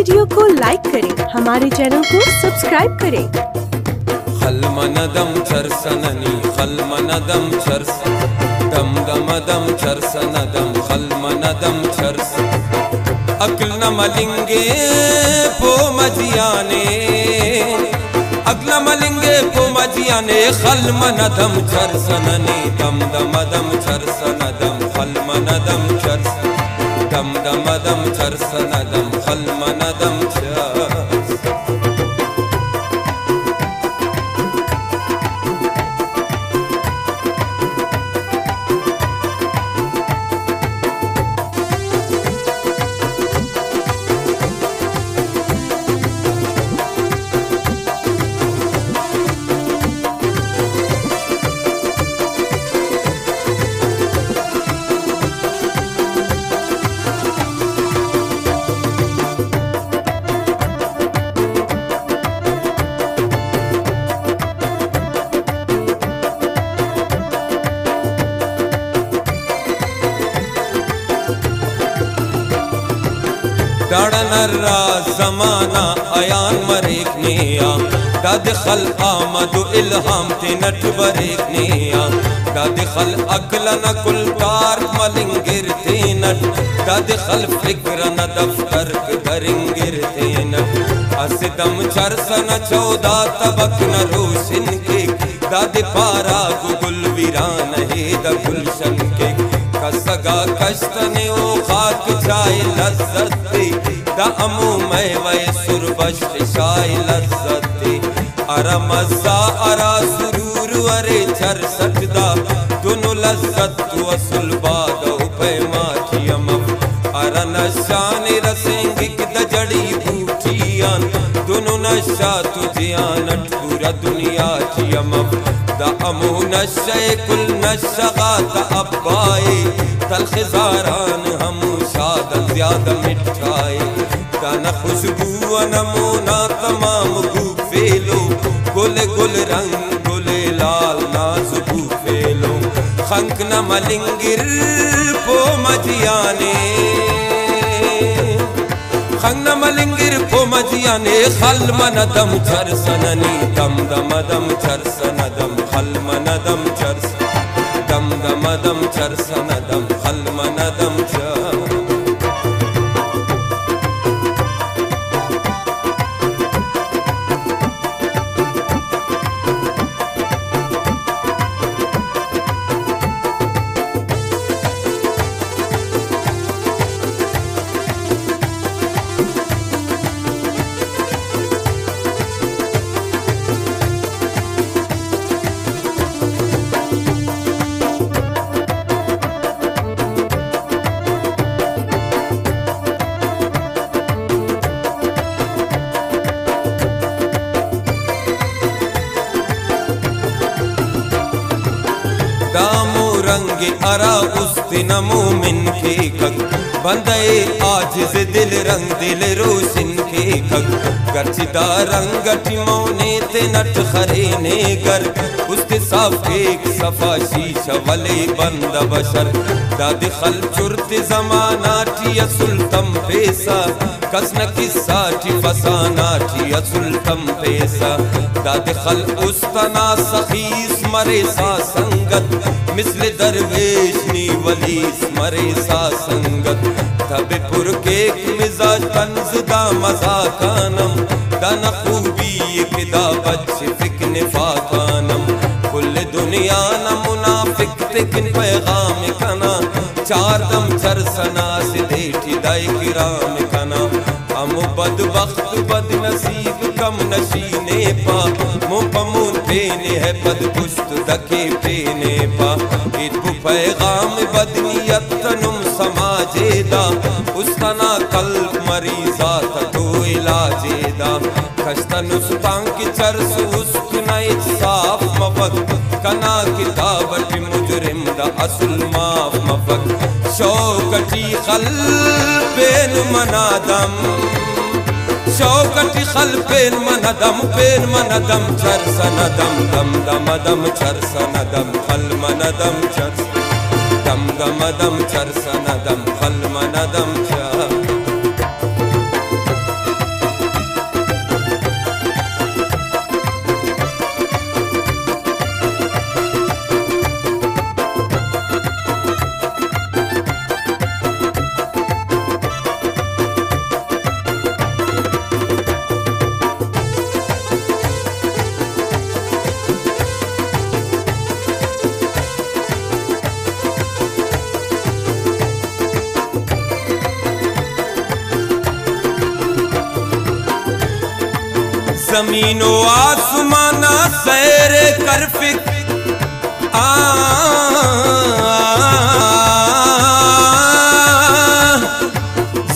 Video को like करें, हमारे चैनल को सब्सक्राइब करें। खलमनदम चरसननी खलमनदम चरस दम दमदम चरसनदम खलमनदम चरस अक्ल न मलिंगे पो मजियाने अगला मलिंगे पो मजियाने खलमनदम चरसननी दम दमदम चरसनदम खलमनदम चरस दम दमदम चरसनदम खलमनदम चरस डाडनर्रा ज़माना अयान मरेकनिया दादखल आमदु इल्हाम ते नट बरेकनिया दादखल अकल न कुल तार मलिंगिर ते नट दादखल फिक्र न दफ्तर दरिंगिर ते नट असदम चरसन चौदा तबक न रोशन के दाद पारा गुल वीरान है द गुलशन के कसगा कश्तने ओ खाक चाय लज्जती दा अमू मैं वै सुरबश शाय लज्जती अरा मज़ा अरा सुरूर अरे चरसट दा दोनों लज्जत तु असुल बाद उपे माठियम अरा नशान रसेंगे द जड़ी बूटियान दोनों नशा तुझियान पूरा दुनिया ठियम दा अमू नशे कुल नशगा ता अब्बाए तलखिजारान हम शाद ज्यादा मिठाए दाना खुशबू नमूना तमाम फेलो गुल गुल रंग गुले लाल नाजुबू फेलो खंक न मलिंगिर पो मजियाने खंग न मलिंगिर पो मजियाने खलमनदम चरसननी दम दमदम चरसनदम खलमनदम चरस दम दमदम चरसनदम खलमनदम चरस दामो रंगे अरा उस्ती नमो मिन के खग बंदे आज से दिल रंग दिल रोशन के खग गर्चिदा रंगट मौने ते नट खरे ने गर उसके साफ एक सफा शीशा वले बंद बशर दाद खल चुरत जमाना टिया सुल्तम पैसा कसन किस्सा टी फसाना टिया सुल्तम पैसा दाद खल उस्तना सखीस मरे सा संगत मिस्ल दरवेश नी वलीस मरे सा संगत तबे पुर के मिजाज तंजदा मजा कानम दाना खूबी किदा बच फिक निफाकानम कुल दुनिया न मुनाफिक तेकिन पैगाम कना चार दम चरसना से देठी दाई किराम कना हम बदबख्त बदनसीब कम नशीने पा मुपमून पेने है पद पुष्ट दके पेने पा इतु पैगाम बदनियत तनुम समाजेदा उस्तना कल्ब मरीजा तो इलाजेदा खस्तन उस्तां की चरस उस्तना साफ मफक कना किताबट मुजरिम दा असुल माफ मफक शौकटी खल पेन मनादम शौकटी खल पेन मनदम चरसनदम दम दमदम चरसनदम खल मनदम चरस दम दमदम चरसनदम खल मनदम चरस जमीनो आसमाना सैरे कर फिक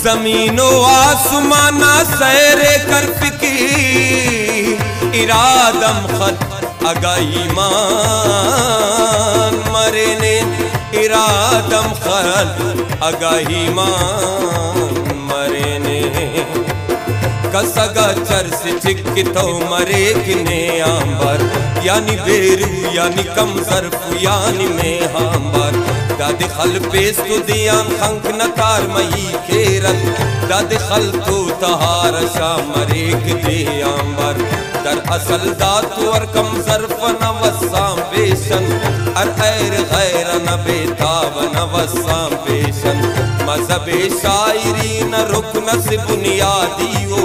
जमीनो आसमाना सैरे कर फिकी इरादम खत अगा ईमान मरे ने इरादम खत अगा ईमान मरे ने कसगा चर्स चिक्कितो मरे किने आंबर यानी बेरू यानी कम सरफु यानी में हांबर दाद खल पेस्तु दियान खंक नतार मई केरत दाद खल तो तहार शाम मरेक दे आंबर दर असल दातु और कम सरफ न वसाम पेशन अर गैर गैर न बेताब न वसाम पेशन मजहबे शायरी न रुकन से बुनियादी हो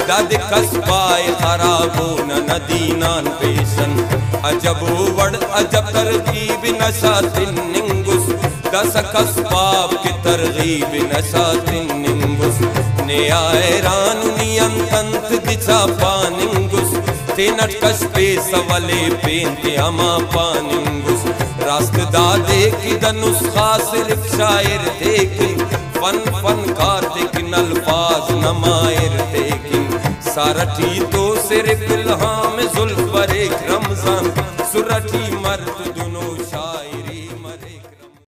दाद कसबाए खराबो न दीनान पेशन अजब वड़ अजब तरकीब नशातिन निंगुस दस कसबाब की तरगीब नशातिन निंगुस ने आए रानु नियंतंत दिशा पानिंगुस तेनट कश पे सवले पेंते अमा पानिंगुस रास्त दादे की दनुस खासिर शायर देकिन फन कार्तिक अल्फाज नमायर देकिन सारठी तो सिर फिलहाम जुल्फ बरे रमजान सुरठी मर्द